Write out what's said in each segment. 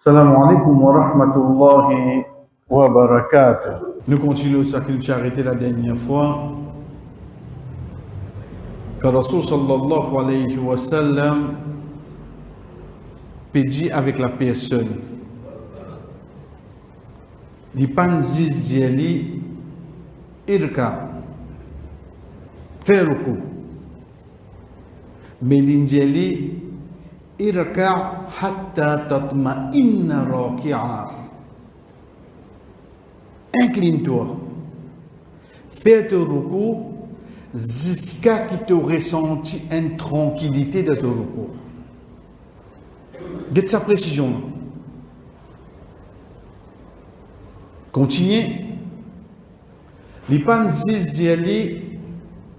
Salam alaikum wa rahmatullahi wa barakatuh. Nous continuons ce que nous avons arrêté la dernière fois. Que Rasul sallallahu alayhi wa sallam dit avec la personne. Il pan ziz diali irka feruku. Mais l'indiali irka hatta tatma'inna raki'a. Incline-toi. Fais ton ruku jusqu'à ce que tu ressenti une tranquillité de ton ruku. Get sa précision. Continue. Lipan ziz diali,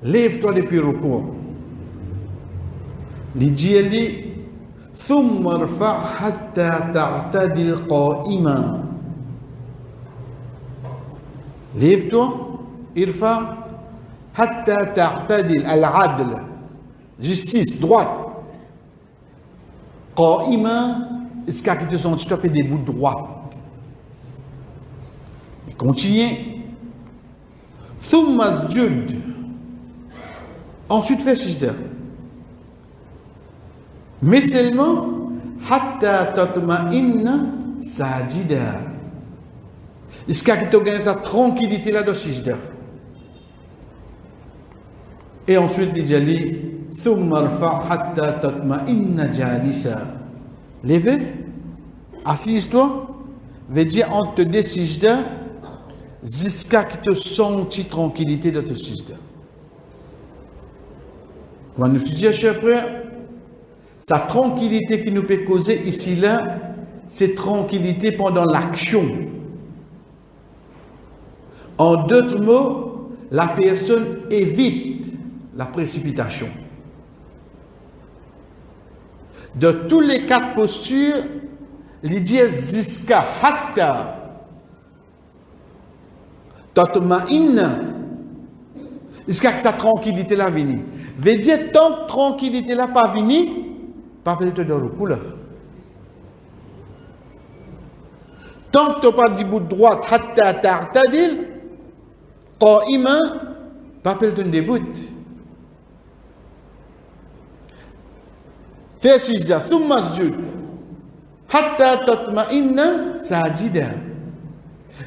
lève-toi depuis le ruku. L'idéali ثم ارفع حتى تعتدل قائما. Lève-toi, irfa حتى تعتدل العدل, justice, droite. قائما, est-ce qu'il te sens tu fais des bouts droits. Continue. ثم اسجد. Ensuite fais sijda. Mais seulement hatta tatma'inna sajida. Est-ce que tu gagnes sa tranquillité là de sijda? Et ensuite il dit thumma rfa' hatta tatma'inna jalisa. Lève, assise-toi, veut dire on te dit sijda jusqu'à que tu senti tranquillité de te sijda. Quand nous disons, chers frères, sa tranquillité qui nous peut causer ici là, c'est tranquillité pendant l'action. En d'autres mots, la personne évite la précipitation. De tous les quatre postures, l'idée ziska hatta tatma'inna, jusqu'à que sa tranquillité là vienne. Veut dire tant que tranquillité là pas venue, pas peut-être dans le coup là. Tant que tu n'as pas dit bout de droite, hatta ta'tadil, qa'ima, pas peut-être dans des bouts. Fais sijda, thumma sujud, hatta tatma'inna sajida.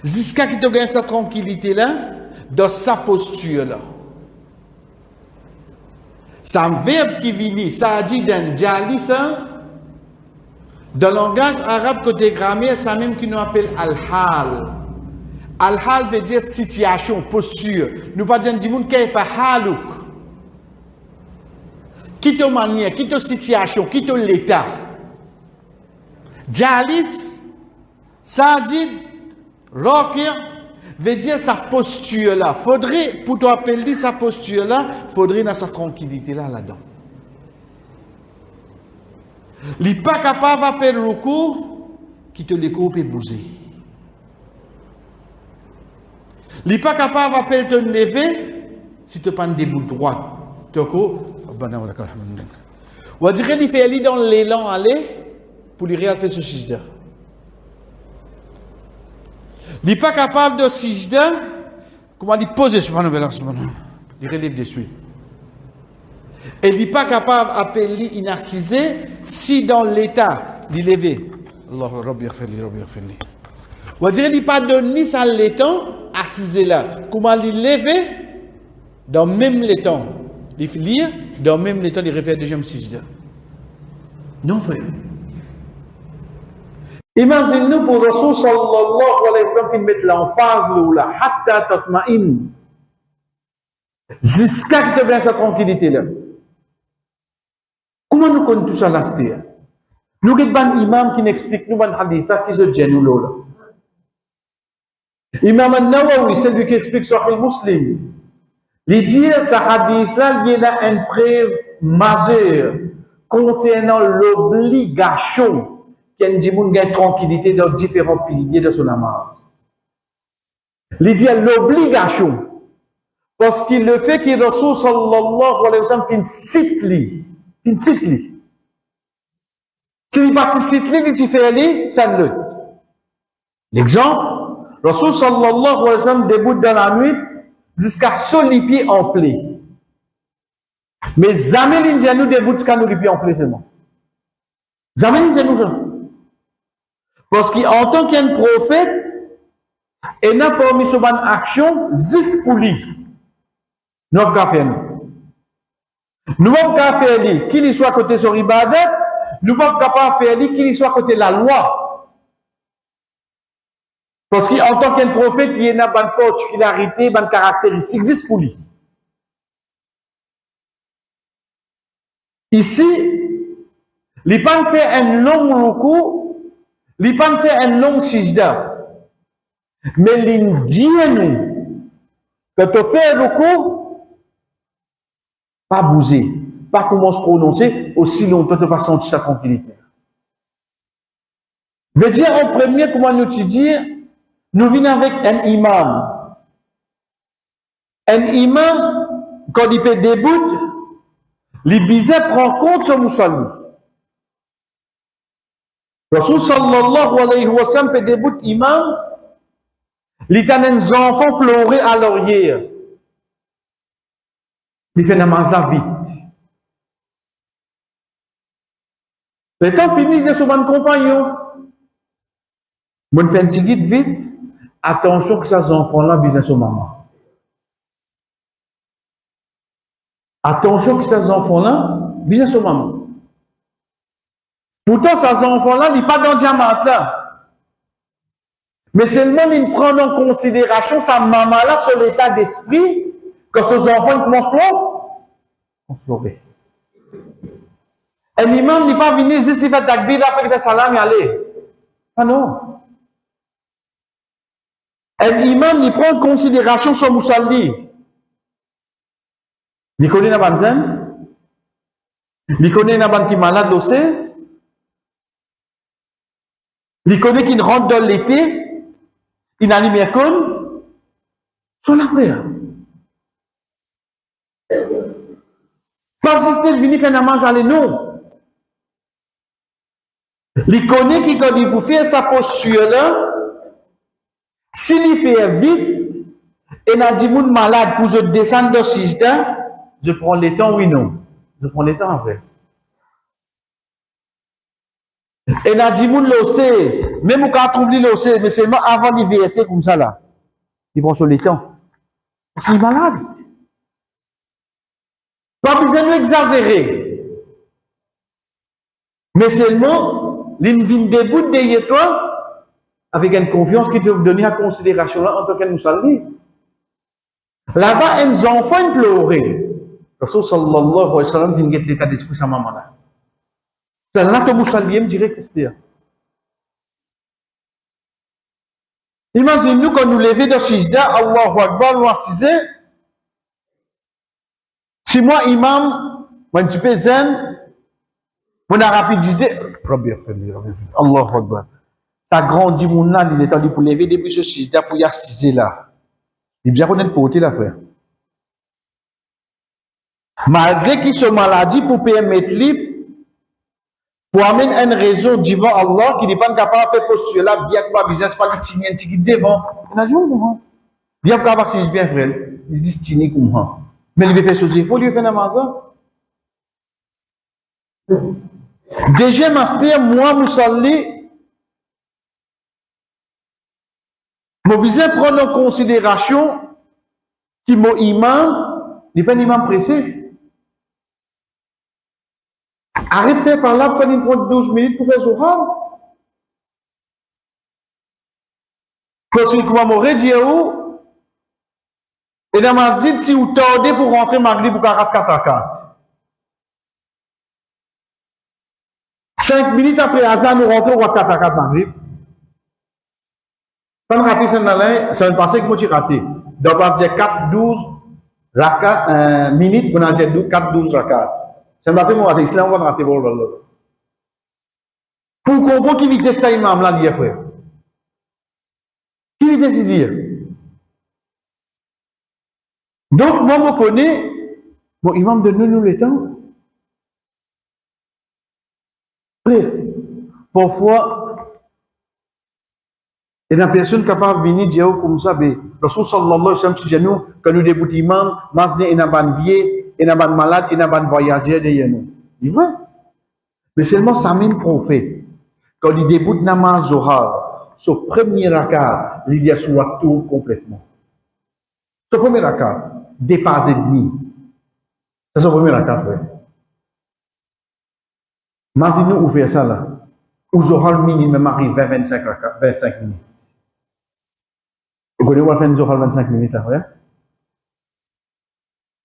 Jusqu'à que tu gagnes sa tranquillité là, dans sa posture là. C'est un verbe qui vient, sajidan jalisa. Dans le langage arabe, côté grammaire, c'est même qui nous appelle al-hal. Al-hal veut dire situation, posture. Nous pas dire dis-moi kayfa haluk. Qui te manière, qui te situation, qui te l'état. Jalis, sajid, raqi' veut dire sa posture là. Faudrait, pour toi appeler sa posture là, faudrait dans sa tranquillité là, là-dedans. Il n'est pas capable de faire le recours qui te les coupe et bouger. Il n'est pas capable de faire te lever si tu prends des bouts droits. Tu as quoi? On va dire qu'il fait aller dans l'élan aller pour lui réaliser ce sijda. Il n'est pas capable de sijda, comment il pose subhanahu wa ta'ala, il relève dessus. Et il n'est pas capable d'appeler inarcisé si dans l'état il levé. Allah Rabbi yaghfirli, Rabbi yaghfirli. On va dire qu'il n'est pas donné ça l'état assisé là. Comment il levé dans même l'état. Il fait lire dans même l'état il refait deuxième sijda. Non frère. Imaginez-nous pour Rasul sallallahu alayhi wa sallam qui met l'emphase là, hatta tatma'in. Jusqu'à que tu aies sa tranquillité là. Comment nous connaissons tout ça là? Nous avons un imam qui nous explique nous un hadith qui se tient nous là. Imam al-Nawawi, celui qui explique Sahih Muslim, il dit que ce hadith là, il y a une preuve majeure concernant l'obligation qu'il y ait une tranquillité dans différents piliers de son namaz. Il dit l'obligation. Parce qu'il le fait que Rasul sallallahu alayhi wa sallam cite lui. S'il participe, il fait ça ne. L'exemple, Rasul sallallahu alayhi wa sallam débute dans la nuit jusqu'à ce les pieds enflés. Mais jamais l'Indien débute jusqu'à nous les pieds enflés seulement. Jamais l'Indien. Parce qu'en tant qu'un prophète, il n'a pas mis sur une action juste pour lui. Nous avons fait nous. Nous avons fait qu'il soit côté sur ibadat, nous avons capable faire qu'il soit côté la loi. Parce qu'en tant qu'un prophète, il y a une particularité, une caractéristique juste pour lui. Ici, il pas fait un long recours, il pas fait un long sijda. Mais l'Indien, nous, quand tu fais un recours, pas bouger, pas comment se prononcer, aussi longtemps que tu vas sentir sa tranquillité. Je veux dire, en premier, comment nous te dire, nous venons avec un imam. Un imam, quand il fait début, les bizets prend compte sur Moussalou. Rasul sallallahu alayhi wa sallam fait début imam, les tanens enfants pleurer à l'oreille. Il fait namaz vite. Et quand fini, il sur mon compagnon. Mon fait un petit guide vite. Attention que ces enfants-là visent sur maman. Attention que ces enfants-là visent sur maman. Pourtant, ces enfants-là, ils ne sont pas dans le diamant là. Mais seulement, ils prennent en considération sa maman-là sur l'état d'esprit que ces enfants commencent à pleurer. Un imam n'est pas venu ici, il fait takbir, après il fait salam et aller. Ah non. Un imam, il prend en considération son moussalli. Il connaît la banzane. Il connaît la banque qui est malade d'osseuse. Il connaît qu'il rentre dans l'été. Il n'a ni mercon. Sur la prière. Pas si c'est venu faire namaz aller, non. Il connaît qu'il quand il vous fait sa posture là, s'il fait vite, et n'a dit moun malade pour je descendre de sijda, je prends le temps, oui, non. Je prends le temps après. Et n'a dit moun l'osseuse, même quand on trouve l'osseuse, mais seulement avant d'y verser comme ça là. Il prend sur le temps. Parce qu'il est malade. Pas besoin de l'exagérer. Mais seulement, l'in debout derrière toi, avec une confiance qui te donne à considération là en tant qu'un musulman. Là-bas, un enfant pleuré. Rasul sallallahu alayhi wa sallam dit qu'il l'état d'esprit sa maman là. C'est là que musulman dirait que c'est. Imaginez-nous quand nous levons de Shijda, Allahu Akbar, nous assisons. Si moi, imam, moi, je peux zen, mon rapidité, Allahu Akbar. Ça grandit mon âme, il est tendu pour lever depuis ce Shijda pour y assiser là. Il est bien connaître pour là, frère. Malgré qu'il se maladie pour permettre libre, pour amener une raison devant Allah qui n'est pas capable de faire postuler là, bien que ma business pas le tini un petit devant. Il a dit, bien que ma si bien frère, il dit tini comme ça. Mais il veut faire chose, il faut lui faire un mazan. Deuxième aspect, moi, Moussalli, je besoin prendre en considération que mon imam n'est pas un imam pressé. Arrête de faire par là quand il prend 12 minutes pour faire Zohar. Parce que comme on dit, et dans ma zid, si vous tordez pour rentrer Maghrib pour 44 à 4. 5 minutes après Azan, nous rentrons à 4 à 4 Maghrib. Quand on raté ça ne passait que moi j'ai raté. Donc on va dire 4-12 minutes, on a dit 4-12 rakat. C'est passé moi raté, islam on va rater pour comprendre qui vitesse ça imam là dire frère. Qui vitesse il dit. Donc moi je connais bon imam donne nous le temps. Frère, Parfois, il y a une personne capable de venir dire comme ça, mais Rasul sallallahu alayhi wa sallam, si nous, quand nous débutons imam, il y a un vieux, il y a un malade, il y a un voyageur derrière nous. Il vrai. Mais seulement ça même prophète, quand il débute namaz Zohar, ce premier rakat, il y a sur tout complètement. Ce premier rakat, dépassé de nuit. C'est son premier rakat, frère. Imaginez nous ouvrir ça là. Où Zohar minimum arrive vers 25 minutes. Vous connaissez où faire Zohar 25 minutes, frère?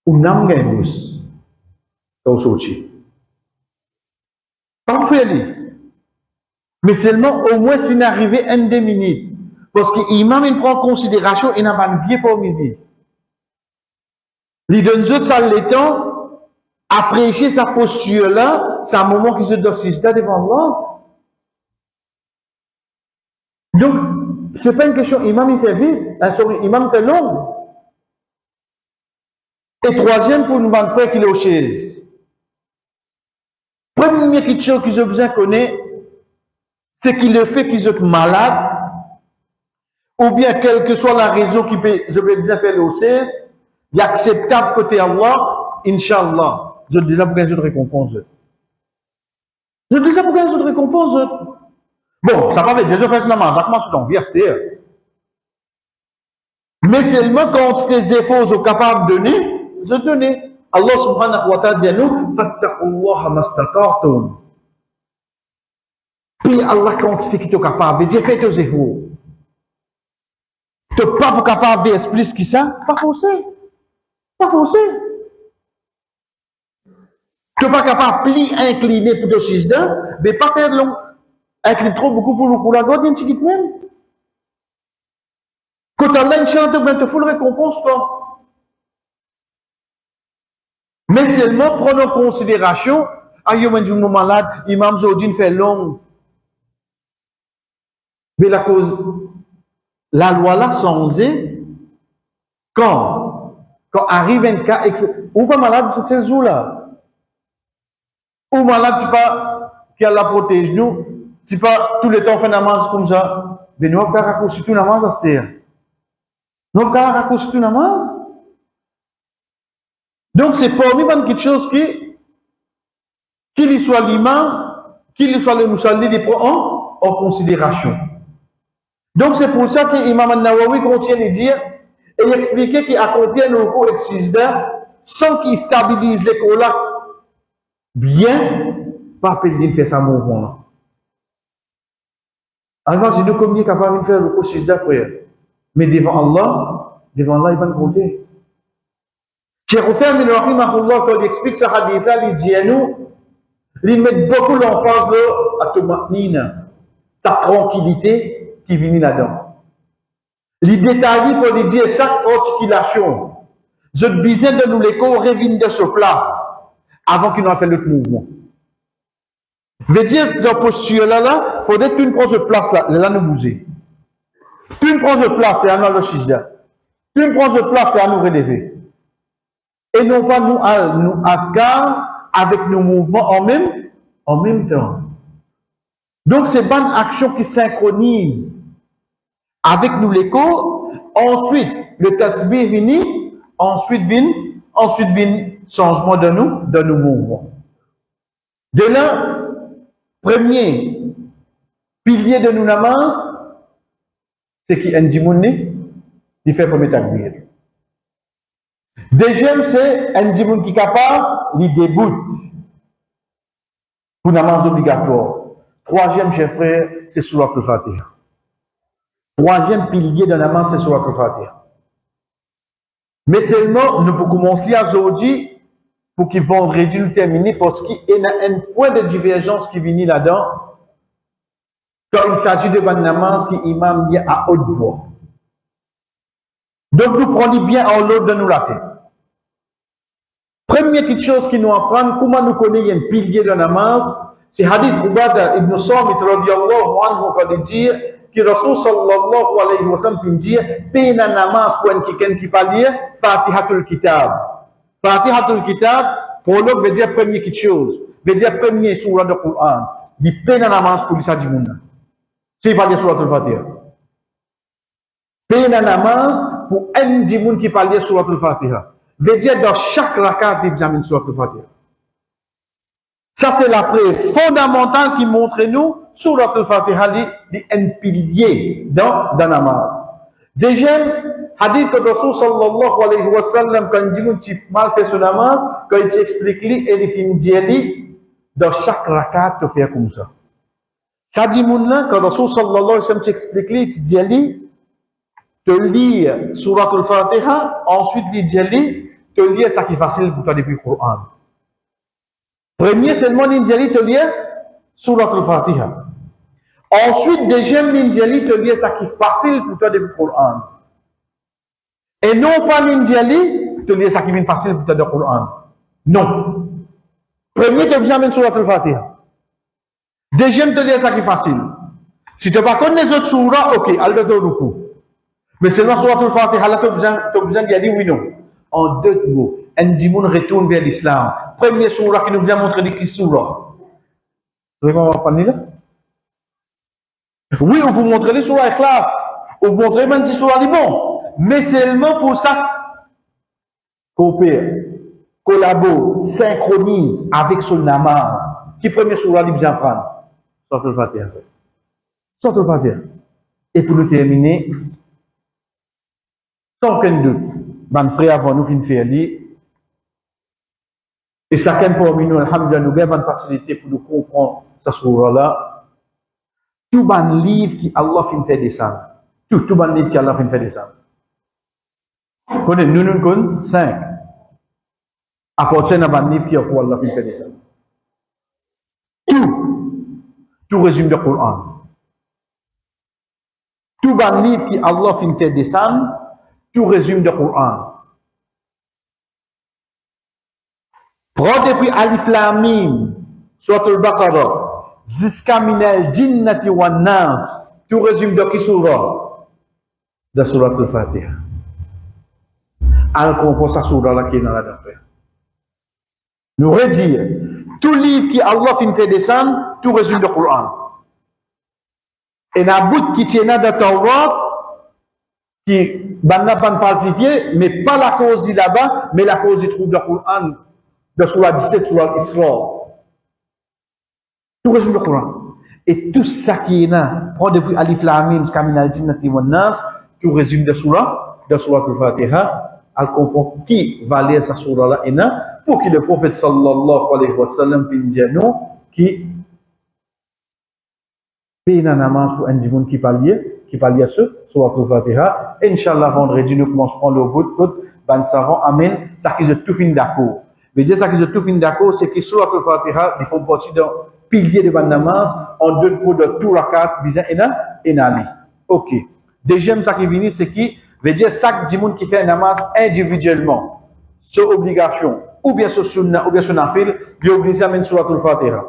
Ou n'am gagne bus. Au sorti. Parfait. Mais seulement au moins s'il arrivé en 2 minutes. Parce que l'imam il prend en considération et n'a pas de pied pour midi. Il donne ça le temps, apprécier sa posture là, c'est un moment qui se doit s'assister devant Allah. Donc, c'est pas une question, imam il fait vite, imam fait long. Et troisième, pour nous montrer qu'il est aux chaises. Première question que je besoin connaître, c'est qu'il le fait qu'ils sont malades, ou bien quelle que soit la raison qui peut, je vais déjà faire le 16, il est acceptable côté Allah, Inch'Allah. Je dis ça pour gagner de récompense. Je dis ça pour gagner de récompense. Bon, ça va avec Jésus fait ce namaz, ça commence dans c'est mais seulement quand les efforts sont capables de donner, je donne. Allah subhanahu wa ta'ala dit à nous, fattaqullaha mastaqartum. Puis Allah, quand c'est qui est capable, il dit, faites tes efforts. Tu n'es pas capable d'expliquer ce qui ça, pas forcé. Pas forcé. Tu n'es pas capable de plier, incliner pour te sisda, mais pas faire long. Incline trop beaucoup pour la God, il y a une petite même. Quand Allah, Inch'Allah, te faut le récompense, toi. Mais seulement prendre en considération, aïe, je suis malade, imam Zodine fait long. Mais la cause, la loi là, censée, quand arrive un cas, ou pas malade, c'est ce jour-là. Ou malade, c'est pas qui la protège nous, c'est pas tout le temps fait namaz comme ça. Mais nous, on va raccourcir tout namaz à cette terre. Nous, on va raccourcir tout namaz. Donc, c'est parmi quelque chose qu'il soit l'imam, qu'il soit le musalli, il prend en considération. Donc, c'est pour ça que l'imam al-Nawawi continue de dire et expliquer qu'il accomplit nos cours excisda sans qu'il stabilise les cours là bien, pas payer de faire ça mouvement là. Alors, si nous communiquons capable de faire le cours excisda, frère, mais devant Allah, il va nous compter. Cheikh Othman bin Rahimahullah, quand il explique ce hadith-là, il dit à nous, il met beaucoup l'emphase à Tomatnina, sa tranquillité qui vient là-dedans. Il détaille pour lui dire chaque articulation. Je besoin de nous les corps reviennent de sur place avant qu'il n'en fait l'autre mouvement. Veut dire, dans posture-là, il faudrait que tu prends sur place là nous bouger. Tu prends sur place, c'est à nous le chijda. Tu prends sur place, c'est à nous relever. Et non pas nous afghans avec nos mouvements en même temps. Donc c'est bonne action qui synchronise avec nous l'écho. Ensuite, le tasbih vient, ensuite vient changement de nos mouvements. De là, premier pilier de nos namaz, c'est qui Ndimouni, il fait premier takbir. Deuxième, c'est un dimoun qui est capable, il débute pour namaz obligatoire. Troisième, chers frères, c'est Surat al-Fatiha. Troisième pilier de namaz, c'est Surat al-Fatiha. Mais seulement, nous pouvons commencer à aujourd'hui pour qu'ils vont réduire terminer parce qu'il y a un point de divergence qui vient là-dedans quand il s'agit de un namaz qui imam dit à haute voix. Donc, nous prenons bien en l'ordre de nous la tête. Première petite chose qui nous apprend, comment nous connaissons un pilier de namaz, c'est Hadith Ubada ibn Samit radiyallahu anhu quand il dit que Rasul sallallahu alayhi wa sallam dit pena namaz pour un qui va lire Fatihatul Kitab. Fatihatul Kitab, prologue veut dire première petite chose, veut dire premier surah du Coran. il paye dans la namaz pour lui ça du monde. C'est pas de Surat al-Fatiha. Paye dans la namaz pour un du monde qui parle de Surat al-Fatiha. Veut dire dans chaque rakat, il examine Surat al-Fatiha. Ça, c'est la preuve fondamentale qui montre nous, Surat al-Fatiha, un pilier dans la namaz. Deuxième, hadith que Rasul sallallahu alayhi wa sallam, quand il dit qu'il mal fait son namaz, quand il explique lui, et il dit dans chaque rakat, tu fais comme ça. Ça dit là, quand Rasul sallallahu alayhi wa sallam t'explique lui, tu dis te lire Surat al-Fatiha, ensuite il dit te lire ça qui est facile pour toi depuis le Coran. Premier seulement, il dit te lire Surat al-Fatiha. Ensuite, deuxième ninjali te dit ça qui est facile pour toi de le Coran. Et non pas ninjali te dit ça qui est facile pour toi de le Coran. Non. Premier te dit amène Surat al-Fatiha. Deuxième te dit ça qui est facile. Si tu ne connais pas les autres surahs, ok, allez de ruku. Mais seulement Surat al-Fatiha, là tu as besoin de dire oui non. En deux mots, un dimoun retourne vers l'islam. Premier surah qui nous vient montrer de qui surah. Vous voyez comment on va parler là? Oui, on peut montrer les surahs Ikhlas, on peut montrer même si surahs est bon, mais seulement pour ça, coopère, collabore, synchronise avec son namaz. Qui premier surah il vient prendre? Surat al-Fatiha. Surat al-Fatiha. Et pour nous terminer, sans aucun doute, mon frère avant nous finir faire lire, et chacun parmi nous, alhamdulillah, nous avons une facilité pour nous comprendre ce surah-là. Tout bon livre qui Allah fait descendre. Tout bon livre qui Allah fait descendre. Nous connaissons 5. Appartient à bon livre qui Allah fait descendre. Tout résume le Coran. Tout bon livre qui Allah fait descendre, tout résume le Coran. Prends depuis Alif Lam Mim, Surat al-Baqarah, jusqu'à minal jinnati wan nas, tout résume de qui surah? De Surat al-Fatiha. Al comprend sa surah là qui est dans la d'affaire. Nous redire, tout livre qui Allah fait descendre, tout résume le Coran. Et n'a bout qui tient dans Taurat, qui n'a pas falsifié, mais pas la cause là-bas, mais la cause du trouve le Coran, de Surat 17, Surat Isra. Tout résume le Coran. Et tout ça qui est là, prend depuis Alif Lam Mim jusqu'à Minal Jinnati wan Nas, tout résume de Surat al-Fatiha, elle comprend qui va lire cette Surah là, pour que le prophète sallallahu alayhi wa sallam finisse qui paye la namaz pour un dimoun qui parle ce Surat al-Fatiha. Inch'Allah, vendredi, nous commencerons le bout, ben savant, amen, ça qui est tout fin d'accord. Mais dire ça qui est tout fin d'accord, c'est que Surat al-Fatiha, il faut partir dans pilier de ban namaz, en deux coups de tout rakat, bizarre, et nali. Ok. Deuxième, ça qui vient, c'est qui veut dire chaque dimoun qui fait un namaz individuellement, sur obligation, ou bien sur sunnah, ou bien sur nafil, il est obligé à mener Surat al-Fatiha.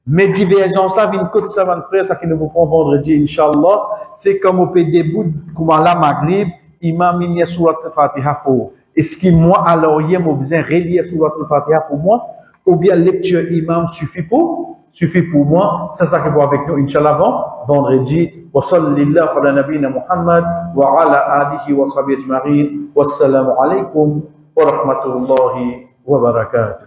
Mais divergence là, vient côté savant frère, ça qui nous vous prend vendredi, Inch'Allah, c'est comme au pays debout, comme à la Maghrib, imam miné Surat al-Fatiha pour. Est-ce que moi, alors, il y a besoin de relire Surat al-Fatiha pour moi, ou bien lecture imam suffit pour moi, c'est ça qui va avec nous, Inch'Allah, vendredi. Wa sallallahu ala nabina Muhammad wa ala alihi wa sahbihi ajma'in. Wassalamu alaikum wa rahmatullahi wa barakatuh.